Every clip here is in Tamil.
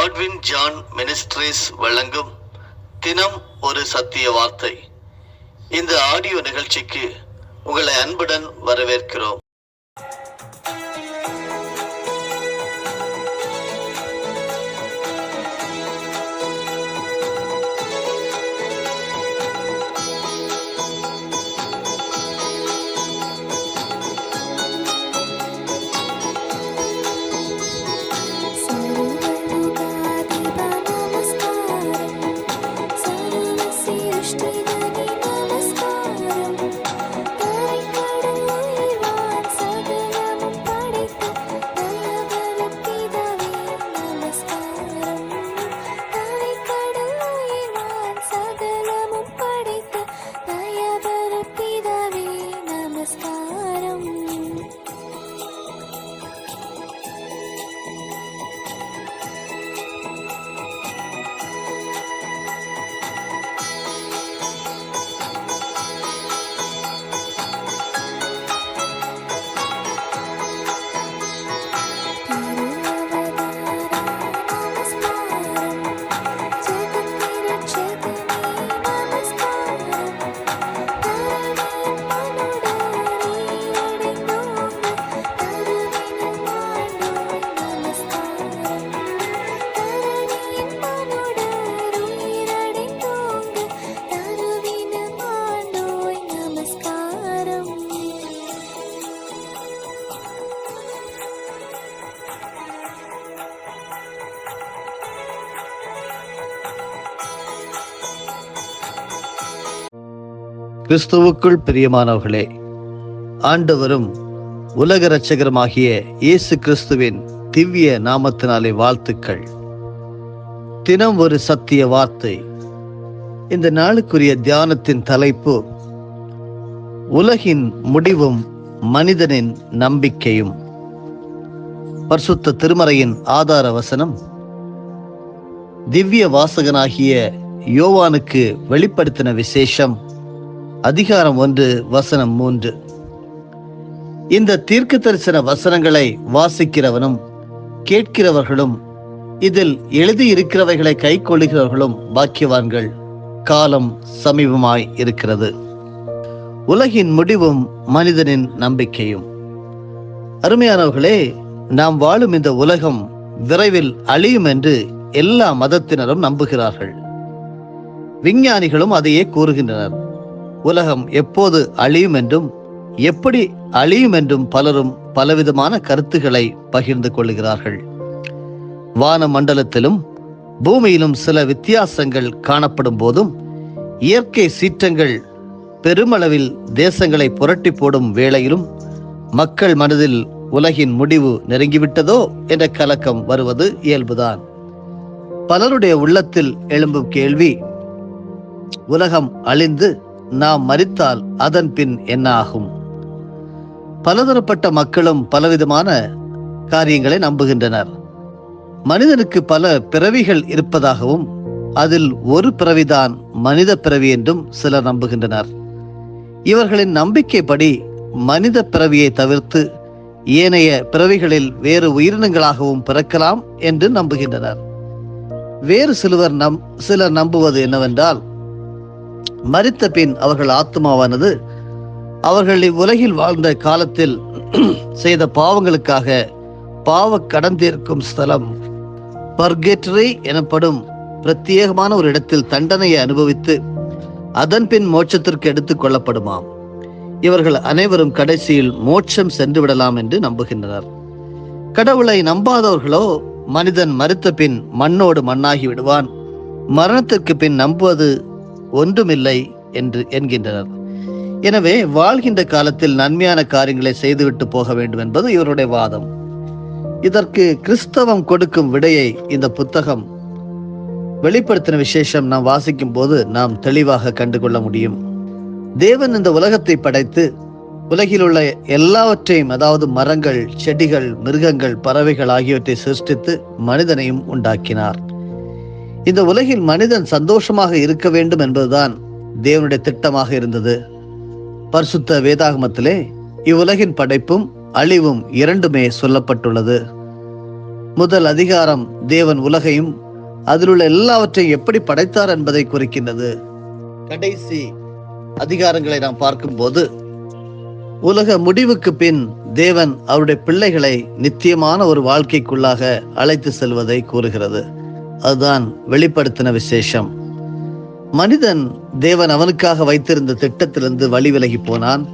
காட்வின் ஜான் மினிஸ்ட்ரீஸ் வழங்கும் தினம் ஒரு சத்திய வார்த்தை. இந்த ஆடியோ நிகழ்ச்சிக்கு உங்களை அன்புடன் வரவேற்கிறோம். கிறிஸ்துவுக்குள் பிரியமானவர்களே, ஆண்டவரும் உலக இரட்சகருமாகிய இயேசு கிறிஸ்துவின் திவ்ய நாமத்தினாலே வாழ்த்துக்கள். தினம் ஒரு சத்திய வார்த்தை. இந்த நாளுக்குரிய தியானத்தின் தலைப்பு உலகின் முடிவும் மனிதனின் நம்பிக்கையும். பரிசுத்த திருமறையின் ஆதார வசனம் திவ்ய வாசகனாகிய யோவானுக்கு வெளிப்படுத்தின விசேஷம் அதிகாரம் 1 வசனம் 3. இந்த தீர்க்க தரிசன வசனங்களை வாசிக்கிறவனும் கேட்கிறவர்களும் இதில் எழுதியிருக்கிறவைகளை கை கொள்ளுகிறவர்களும் பாக்கியவான்கள். காலம் சமீபமாய் இருக்கிறது. உலகின் முடிவும் மனிதனின் நம்பிக்கையும். அருமையானவர்களே, நாம் வாழும் இந்த உலகம் விரைவில் அழியும் என்று எல்லா மதத்தினரும் நம்புகிறார்கள். விஞ்ஞானிகளும் அதையே கூறுகின்றனர். உலகம் எப்போது அழியும் என்றும் எப்படி அழியும் என்றும் பலரும் பலவிதமான கருத்துக்களை பகிர்ந்து கொள்கிறார்கள். வான மண்டலத்திலும் பூமியிலும் சில வித்தியாசங்கள் காணப்படும் போதும் இயற்கை சீற்றங்கள் பெருமளவில் தேசங்களை புரட்டி போடும் வேளையிலும் மக்கள் மனதில் உலகின் முடிவு நெருங்கிவிட்டதோ என்ற கலக்கம் வருவது இயல்புதான். பலருடைய உள்ளத்தில் எழும்பும் கேள்வி, உலகம் அழிந்து நாம் மரித்தால் அதன் பின் என்ன ஆகும்? பலதரப்பட்ட மக்களும் பலவிதமான காரியங்களை நம்புகின்றனர். மனிதனுக்கு பல பிறவிகள் இருப்பதாகவும் அதில் ஒரு பிறவிதான் மனித பிறவி என்றும் சிலர் நம்புகின்றனர். இவர்களின் நம்பிக்கைப்படி மனித பிறவியை தவிர்த்து ஏனைய பிறவிகளில் வேறு உயிரினங்களாகவும் பிறக்கலாம் என்று நம்புகின்றனர். வேறு சிலர் நம்புவது என்னவென்றால், மரித்த பின் அவர்கள் ஆத்மாவானது அவர்கள் இவ்வுலகில் வாழ்ந்த காலத்தில் செய்த பாவங்களுக்காக பாவ கடன் தீர்க்கும் ஸ்தலம் பர்கேட்டரி எனப்படும் பிரத்யேகமான ஒரு இடத்தில் தண்டனையை அனுபவித்து அதன் பின் மோட்சத்திற்கு எடுத்துக் கொள்ளப்படுமாம். இவர்கள் அனைவரும் கடைசியில் மோட்சம் சென்று விடலாம் என்று நம்புகின்றனர். கடவுளை நம்பாதவர்களோ மனிதன் மரித்த பின் மண்ணோடு மண்ணாகி விடுவான், மரணத்திற்கு பின் நம்புவது ஒன்றுமில்லை என்று என்கின்றனர். எனவே வாழ்கின்ற காலத்தில் நன்மையான காரியங்களை செய்துவிட்டு போக வேண்டும் என்பது இவருடைய வாதம். இதற்கு கிறிஸ்தவம் கொடுக்கும் விடையை இந்த புத்தகம் வெளிப்படுத்தின விசேஷம் நாம் வாசிக்கும் போது நாம் தெளிவாக கண்டுகொள்ள முடியும். தேவன் இந்த உலகத்தை படைத்து உலகில் உள்ள எல்லாவற்றையும், அதாவது மரங்கள், செடிகள், மிருகங்கள், பறவைகள் ஆகியவற்றை சிருஷ்டித்து மனிதனையும் உண்டாக்கினார். இந்த உலகில் மனிதன் சந்தோஷமாக இருக்க வேண்டும் என்பதுதான் தேவனுடைய திட்டமாக இருந்தது. பரிசுத்த வேதாகமத்திலே இவ்வுலகின் படைப்பும் அழிவும் இரண்டுமே சொல்லப்பட்டுள்ளது. முதல் அதிகாரம் தேவன் உலகையும் அதிலுள்ள எல்லாவற்றையும் எப்படி படைத்தார் என்பதை குறிக்கின்றது. கடைசி அதிகாரங்களை நாம் பார்க்கும்போது உலக முடிவுக்கு பின் தேவன் அவருடைய பிள்ளைகளை நித்தியமான ஒரு வாழ்க்கைக்குள்ளாக அழைத்து செல்வதை கூறுகிறது. அதுதான் வெளிப்படுத்தின விசேஷம். மனிதன் தேவன் அவனுக்காக வைத்திருந்த திட்டத்திலிருந்து வழி விலகி போனான்.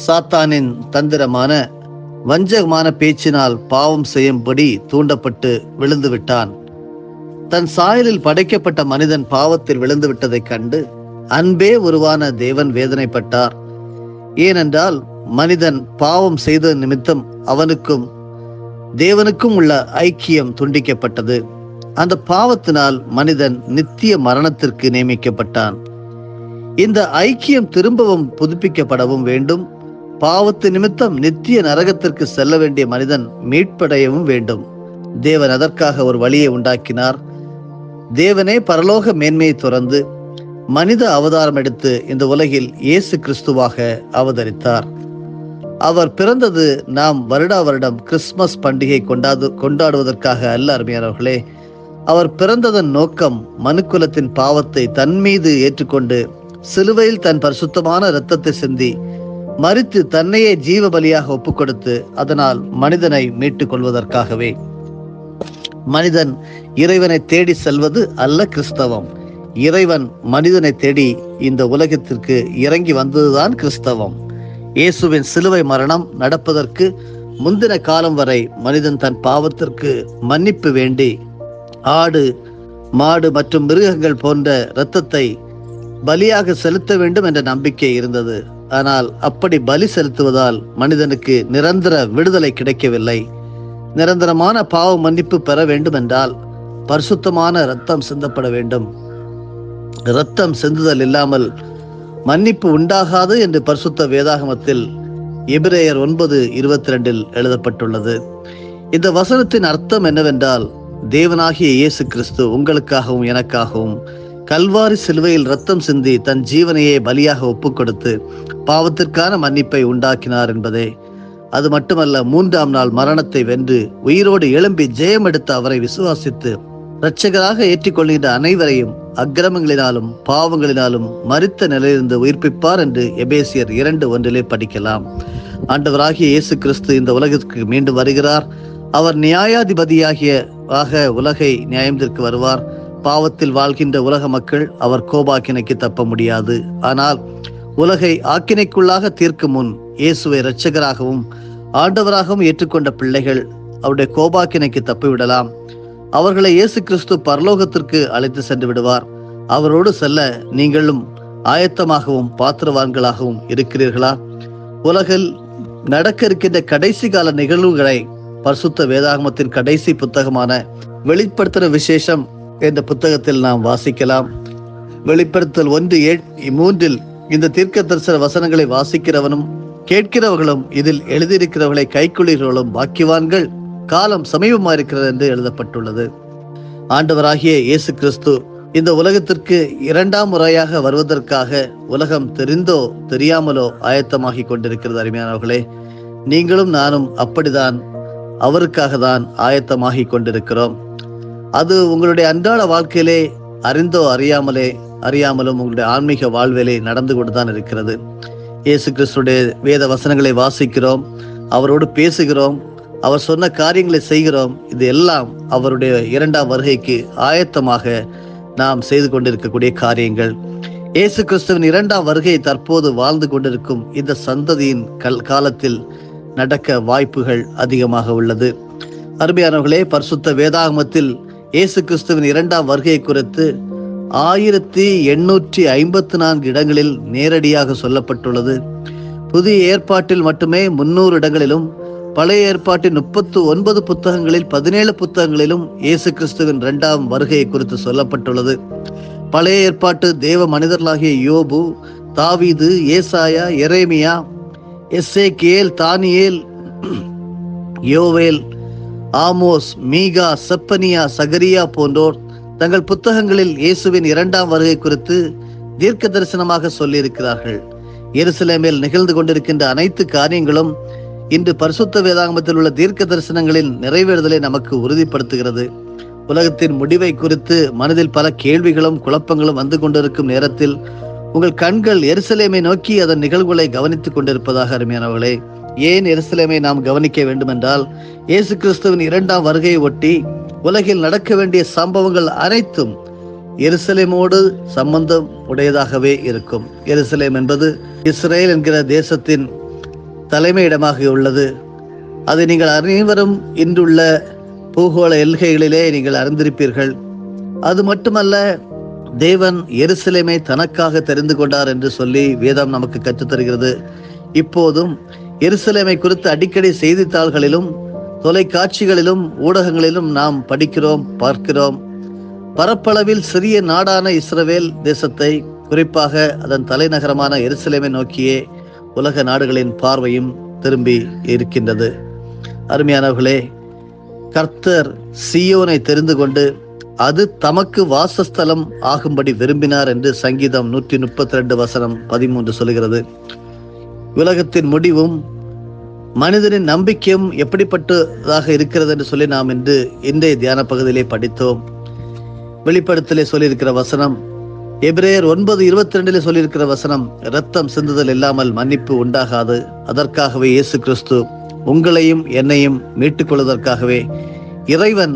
சாத்தானின் தந்திரமான வஞ்சகமான பேச்சினால் பாவம் செய்யும்படி தூண்டப்பட்டு விழுந்து விட்டான். தன் சாயலில் படைக்கப்பட்ட மனிதன் பாவத்தில் விழுந்து விட்டதைக் கண்டு அன்பே உருவான தேவன் வேதனைப்பட்டார். ஏனென்றால் மனிதன் பாவம் செய்த நிமித்தம் அவனுக்கும் தேவனுக்கும் உள்ள ஐக்கியம் துண்டிக்கப்பட்டது. அந்த பாவத்தினால் மனிதன் நித்திய மரணத்திற்கு நியமிக்கப்பட்டான். இந்த ஐக்கியம் திரும்பவும் புதுப்பிக்கப்படவும் வேண்டும். பாவத்து நிமித்தம் நித்திய நரகத்திற்கு செல்ல வேண்டிய மனிதன் மீட்படையவும் வேண்டும். தேவன் அதற்காக ஒரு வழியை உண்டாக்கினார். தேவனே பரலோக மேன்மையை துறந்து மனித அவதாரம் எடுத்து இந்த உலகில் இயேசு கிறிஸ்துவாக அவதரித்தார். அவர் பிறந்தது நாம் வருடா வருடம் கிறிஸ்துமஸ் பண்டிகை கொண்டாடுவதற்காக அல்ல, அருமையானவர்களே. அவர் பிறந்ததன் நோக்கம் மனுக்குலத்தின் பாவத்தை தன் மீது ஏற்றுக்கொண்டு சிலுவையில் தன் பரிசுத்தமான இரத்தத்தை சிந்தி மரித்து தன்னையே ஜீவ பலியாக ஒப்புக் கொடுத்து அதனால் மனிதனை மீட்டுக் கொள்வதற்காகவே. மனிதன் இறைவனை தேடி செல்வது அல்ல கிறிஸ்தவம். இறைவன் மனிதனை தேடி இந்த உலகத்திற்கு இறங்கி வந்ததுதான் கிறிஸ்தவம். இயேசுவின் சிலுவை மரணம் நடப்பதற்கு முந்தின காலம் வரை மனிதன் தன் பாவத்திற்கு மன்னிப்பு வேண்டி ஆடு, மாடு மற்றும் மிருகங்கள் போன்ற இரத்தத்தை பலியாக செலுத்த வேண்டும் என்ற நம்பிக்கை இருந்தது. ஆனால் அப்படி பலி செலுத்துவதால் மனிதனுக்கு நிரந்தர விடுதலை கிடைக்கவில்லை. நிரந்தரமான பாவ மன்னிப்பு பெற வேண்டும் என்றால் பரிசுத்தமான இரத்தம் சிந்தப்பட வேண்டும். இரத்தம் சிந்துதல் இல்லாமல் மன்னிப்பு உண்டாகாது என்று பரிசுத்த வேதாகமத்தில் எபிரேயர் 9:22 எழுதப்பட்டுள்ளது. இந்த வசனத்தின் அர்த்தம் என்னவென்றால், தேவனாகிய இயேசு கிறிஸ்து உங்களுக்காகவும் எனக்காகவும் கல்வாரி சிலுவையில் இரத்தம் சிந்தி தன் ஜீவனையே பலியாக ஒப்புக் கொடுத்து பாவத்திற்கான மன்னிப்பை உண்டாக்கினார் என்பதே. அது மட்டுமல்ல, 3ஆம் நாள் மரணத்தை வென்று உயிரோடு எழும்பி ஜெயம் எடுத்த அவரை விசுவாசித்து இரட்சகராக ஏற்றுக்கொள்கின்ற அனைவரையும் அக்கிரமங்களினாலும் பாவங்களினாலும் மரித்த நிலையிலிருந்து உயிர்ப்பிப்பார் என்று எபேசியர் 2:1 படிக்கலாம். ஆண்டவராகிய இயேசு கிறிஸ்து இந்த உலகத்திற்கு மீண்டும் வருகிறார். அவர் நியாயாதிபதியாகிய உலகை நியாயத்திற்கு வருவார். பாவத்தில் வாழ்கின்ற உலக மக்கள் அவர் கோபாக்கினைக்கு தப்ப முடியாது. ஆனால் உலகை ஆக்கினைக்குள்ளாக தீர்க்கும் முன் இயேசுவை இரட்சகராகவும் ஆண்டவராகவும் ஏற்றுக்கொண்ட பிள்ளைகள் அவருடைய கோபாக்கினைக்கு தப்பிவிடலாம். அவர்களை இயேசு கிறிஸ்து பரலோகத்திற்கு அழைத்து சென்று விடுவார். அவரோடு செல்ல நீங்களும் ஆயத்தமாகவும் பாத்திரவான்களாகவும் இருக்கிறீர்களா? உலகில் நடக்க இருக்கின்ற கடைசி கால நிகழ்வுகளை பரிசுத்த வேதாகமத்தின் கடைசி புத்தகமான வெளிப்படுத்தின விசேஷம் என்ற புத்தகத்தில் நாம் வாசிக்கலாம். வெளிப்படுத்தல் 1:3 இந்த தீர்க்க தரிசன வசனங்களை வாசிக்கிறவனும் கேட்கிறவர்களும் இதில் எழுதியிருக்கிறவர்களை கைக்கொள்கிறவர்களும் பாக்கியவான்கள், காலம் சமீபமாயிருக்கிறது என்று எழுதப்பட்டுள்ளது. ஆண்டவராகிய இயேசு கிறிஸ்து இந்த உலகத்திற்கு 2ஆம் முறையாக வருவதற்காக உலகம் தெரிந்தோ தெரியாமலோ ஆயத்தமாகி கொண்டிருக்கிறது. அருமையானவர்களே, நீங்களும் நானும் அப்படிதான் அவருக்காக தான் ஆயத்தமாகி கொண்டிருக்கிறோம். அது உங்களுடைய அன்றாட வாழ்க்கையிலே அறிந்தோ அறியாமலும் உங்களுடைய ஆன்மீக வாழ்விலே நடந்து கொண்டுதான் இருக்கிறது. இயேசு கிறிஸ்துடைய வேத வசனங்களை வாசிக்கிறோம், அவரோடு பேசுகிறோம், அவர் சொன்ன காரியங்களை செய்கிறோம். இது எல்லாம் அவருடைய 2ஆம் வருகைக்கு ஆயத்தமாக நாம் செய்து கொண்டிருக்கக்கூடிய காரியங்கள். இயேசு கிறிஸ்துவின் 2ஆம் வருகை தற்போது வாழ்ந்து கொண்டிருக்கும் இந்த சந்ததியின் காலத்தில் நடக்க வாய்ப்புகள் அதிகமாக உள்ளது. அருமையானவர்களே, பரிசுத்த வேதாகமத்தில் இயேசு கிறிஸ்துவின் 2ஆம் வருகை குறித்து 1854 இடங்களில் நேரடியாக சொல்லப்பட்டுள்ளது. புதிய ஏற்பாட்டில் மட்டுமே 300 இடங்களிலும் பழைய ஏற்பாட்டின் 39 புத்தகங்களில் 17 புத்தகங்களிலும் இயேசு கிறிஸ்துவின் 2ஆம் வருகை குறித்து சொல்லப்பட்டுள்ளது. பழைய ஏற்பாட்டு தேவ மனிதர்களாகிய யோபு, தாவீது, ஏசாயா, எரேமியா, எசேக்கியேல், தானியேல், யோவேல், ஆமோஸ், மீகா, செப்பனியா, சகரியா போன்றோர் தங்கள் புத்தகங்களில் இயேசுவின் 2ஆம் வருகை குறித்து தீர்க்க தரிசனமாக சொல்லியிருக்கிறார்கள். எருசலேமில் நிகழ்ந்து கொண்டிருக்கின்ற அனைத்து காரியங்களும் இன்று பரிசுத்த வேதாகமத்தில் உள்ள தீர்க்க தரிசனங்களின் நிறைவேறுதலை நமக்கு உறுதிப்படுத்துகிறது. உலகத்தின் முடிவை குறித்து மனதில் பல கேள்விகளும் குழப்பங்களும் வந்து கொண்டிருக்கும் நேரத்தில் உங்கள் கண்கள் எருசலேமை நோக்கி அதன் நிகழ்வுகளை கவனித்துக் கொண்டிருப்பதாக அருமையானவர்களே. ஏன் எருசலேமை நாம் கவனிக்க வேண்டும் என்றால், இயேசு கிறிஸ்துவின் 2ஆம் வருகையை ஒட்டி உலகில் நடக்க வேண்டிய சம்பவங்கள் அனைத்தும் எருசலேமோடு சம்பந்தம் உடையதாகவே இருக்கும். எருசலேம் என்பது இஸ்ரேல் என்கிற தேசத்தின் தலைமையிடமாக உள்ளது. அதை நீங்கள் அனைவரும் இன்றுள்ள பூகோள எல்கைகளிலே நீங்கள் அறிந்திருப்பீர்கள். அது மட்டுமல்ல, தேவன் எருசலேமை தனக்காக தெரிந்து கொண்டார் என்று சொல்லி வேதம் நமக்கு கற்றுத்தருகிறது. இப்போதும் எருசலேமை குறித்து அடிக்கடி செய்தித்தாள்களிலும் தொலைக்காட்சிகளிலும் ஊடகங்களிலும் நாம் படிக்கிறோம், பார்க்கிறோம். பரப்பளவில் சிறிய நாடான இஸ்ரவேல் தேசத்தை, குறிப்பாக அதன் தலைநகரமான எருசலேமை நோக்கியே உலக நாடுகளின் பார்வையும் திரும்பி இருக்கின்றது. அருமையானவர்களே, கர்த்தர் சீயோனை தெரிந்து கொண்டு அது தமக்கு வாசஸ்தலம் ஆகும்படி விரும்பினார் என்று சங்கீதம் 132:13 சொல்கிறது. உலகத்தின் முடிவும் மனிதனின் நம்பிக்கையும் எப்படிப்பட்டதாக இருக்கிறது என்று சொல்லி நாம் இன்றைய தியான பகுதியிலே படித்தோம். வெளிப்படுத்தலே சொல்லியிருக்கிற வசனம், எபிரேயர் 9:22 சொல்லியிருக்கிற வசனம், இரத்தம் சிந்துதல் இல்லாமல் மன்னிப்பு உண்டாகாது. அதற்காகவே இயேசு கிறிஸ்து உங்களையும் என்னையும் மீட்டுக் கொள்வதற்காகவே இறைவன்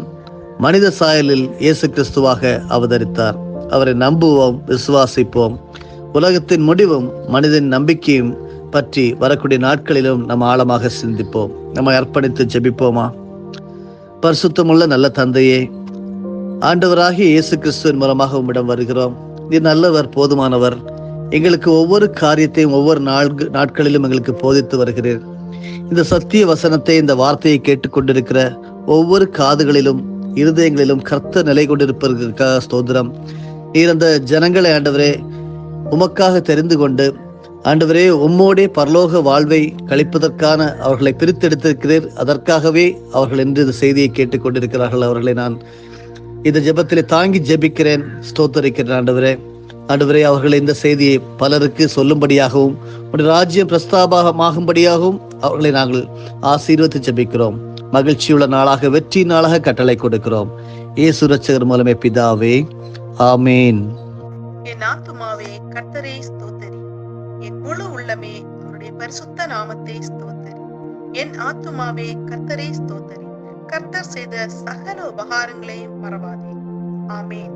மனித சாயலில் இயேசு கிறிஸ்துவாக அவதரித்தார். அவரை நம்புவோம், விசுவாசிப்போம். உலகத்தின் முடிவும் மனிதன் நம்பிக்கையும் பற்றி வரக்கூடிய நாட்களிலும் நம்ம ஆழமாக சிந்திப்போம். நம்ம அர்ப்பணித்து ஜெபிப்போமா? பரிசுத்தமுள்ள நல்ல தந்தையே, ஆண்டவராகிய இயேசு கிறிஸ்துவின் மூலமாக உம்மிடம் வருகிறோம். நீர் நல்லவர், போதுமானவர். எங்களுக்கு ஒவ்வொரு காரியத்தையும் ஒவ்வொரு நாட்களிலும் எங்களுக்கு போதித்து வருகிறீர். இந்த சத்திய வசனத்தை, இந்த வார்த்தையை கேட்டுக்கொண்டிருக்கிற ஒவ்வொரு காதுகளிலும் இருதயங்களிலும் கர்த்தர் நிலை கொண்டிருப்பதற்காக ஸ்தோத்திரம். நீர் அந்த ஜனங்களை ஆண்டவரே உமக்காக தெரிந்து கொண்டு ஆண்டவரே உம்மோடே பரலோக வாழ்வை கழிப்பதற்கான அவர்களை பிரித்தெடுத்திருக்கிறீர். அதற்காகவே அவர்கள் இன்று இந்த செய்தியை கேட்டுக்கொண்டிருக்கிறார்கள். அவர்களை நான் இந்த ஜெபத்திலே தாங்கி ஜெபிக்கிறேன், ஸ்தோத்தரிக்கிறேன். ஆண்டவரே அவர்களை இந்த செய்தியை பலருக்கு சொல்லும்படியாகவும் உடைய ராஜ்யம் பிரஸ்தாபமாகும்படியாகவும் அவர்களை நாங்கள் ஆசீர்வதித்து ஜெபிக்கிறோம். மகிழ்ச்சியுள்ள நாளாக, வெற்றி நாளாக கட்டளை கொடுக்கிறோம். இயேசு ரட்சகர் மூலமே பிதாவே, ஆமேன். என் ஆத்துமாவே கர்த்தரை ஸ்தோத்தரி, என் முழு உள்ளமே அவருடைய பரிசுத்த நாமத்தை ஸ்தோத்தரி. என் ஆத்துமாவே கர்த்தரை ஸ்தோத்தரி, கர்த்தர் செய்த சகல உபகாரங்களையும் மறவாதே. ஆமேன்.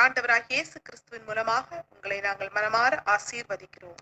ஆண்டவராகிய இயேசு கிறிஸ்துவின் மூலமாக உங்களை நாங்கள் மனமாற ஆசீர்வதிக்கிறோம்.